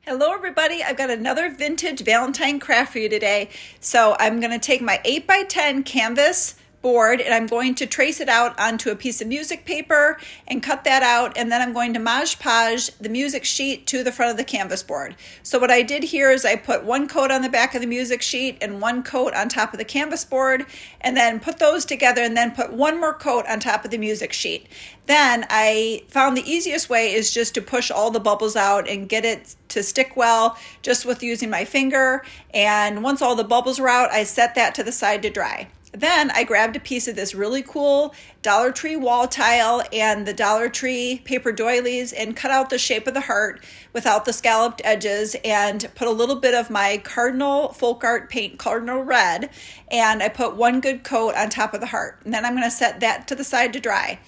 Hello everybody, I've got another vintage Valentine craft for you today. So I'm going to take my 8x10 canvas board and I'm going to trace it out onto a piece of music paper and cut that out, and then I'm going to Mod Podge the music sheet to the front of the canvas board. So what I did here is I put one coat on the back of the music sheet and one coat on top of the canvas board, and then put those together and then put one more coat on top of the music sheet. Then I found the easiest way is just to push all the bubbles out and get it to stick well just with using my finger. And once all the bubbles were out, I set that to the side to dry. Then I grabbed a piece of this really cool Dollar Tree wall tile and the Dollar Tree paper doilies and cut out the shape of the heart without the scalloped edges and put a little bit of my Cardinal Folk Art paint, Cardinal Red, and I put one good coat on top of the heart. And then I'm going to set that to the side to dry.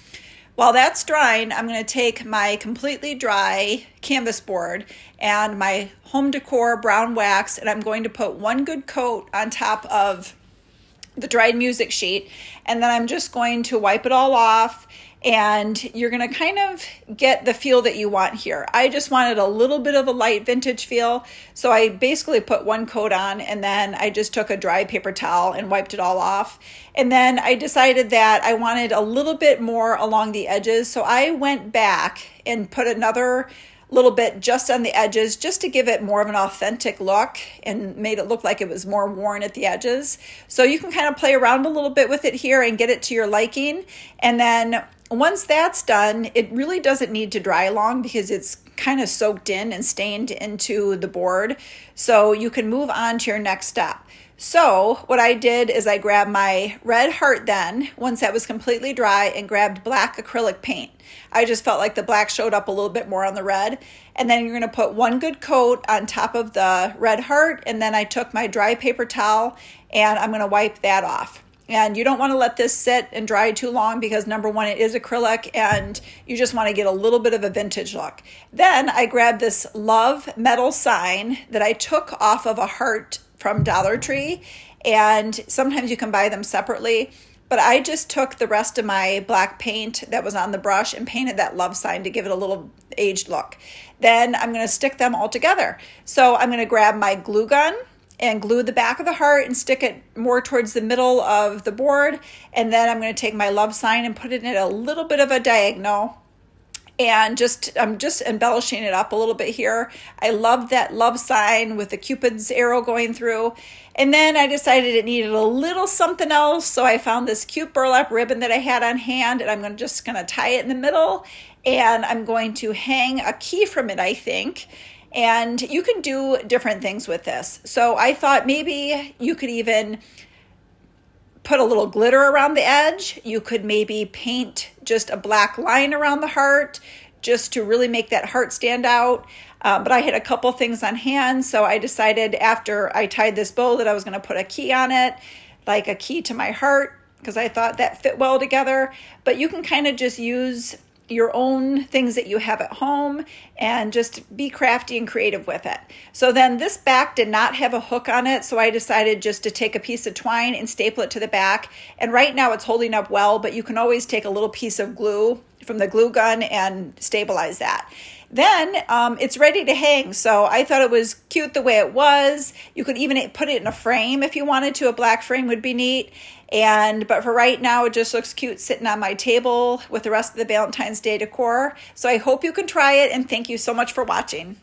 While that's drying, I'm going to take my completely dry canvas board and my home decor brown wax, and I'm going to put one good coat on top of the dried music sheet, and then I'm just going to wipe it all off, and you're going to kind of get the feel that you want here. I just wanted a little bit of a light vintage feel, so I basically put one coat on and then I just took a dry paper towel and wiped it all off. And then I decided that I wanted a little bit more along the edges, so I went back and put another little bit just on the edges just to give it more of an authentic look and made it look like it was more worn at the edges. So you can kind of play around a little bit with it here and get it to your liking. And then once that's done, it really doesn't need to dry long because it's kind of soaked in and stained into the board. So you can move on to your next step. So what I did is I grabbed my red heart then, once that was completely dry, and grabbed black acrylic paint. I just felt like the black showed up a little bit more on the red. And then you're going to put one good coat on top of the red heart, and then I took my dry paper towel and I'm going to wipe that off. And you don't want to let this sit and dry too long because number one, it is acrylic and you just want to get a little bit of a vintage look. Then I grabbed this love metal sign that I took off of a heart from Dollar Tree, and sometimes you can buy them separately, but I just took the rest of my black paint that was on the brush and painted that love sign to give it a little aged look. Then I'm going to stick them all together. So I'm going to grab my glue gun and glue the back of the heart and stick it more towards the middle of the board, and then I'm going to take my love sign and put it in a little bit of a diagonal. And I'm just embellishing it up a little bit here. I love that love sign with the Cupid's arrow going through. And then I decided it needed a little something else. So I found this cute burlap ribbon that I had on hand, and I'm just going to tie it in the middle. And I'm going to hang a key from it, I think. And you can do different things with this. So I thought maybe you could even put a little glitter around the edge. You could maybe paint just a black line around the heart just to really make that heart stand out. But I had a couple things on hand, so I decided after I tied this bow that I was going to put a key on it, like a key to my heart, because I thought that fit well together. But you can kind of just use your own things that you have at home and just be crafty and creative with it. So then this back did not have a hook on it, so I decided just to take a piece of twine and staple it to the back. And right now it's holding up well, but you can always take a little piece of glue from the glue gun and stabilize that. Then it's ready to hang. So I thought it was cute the way it was. You could even put it in a frame if you wanted to. A black frame would be neat. But for right now, it just looks cute sitting on my table with the rest of the Valentine's Day decor. So I hope you can try it, and thank you so much for watching.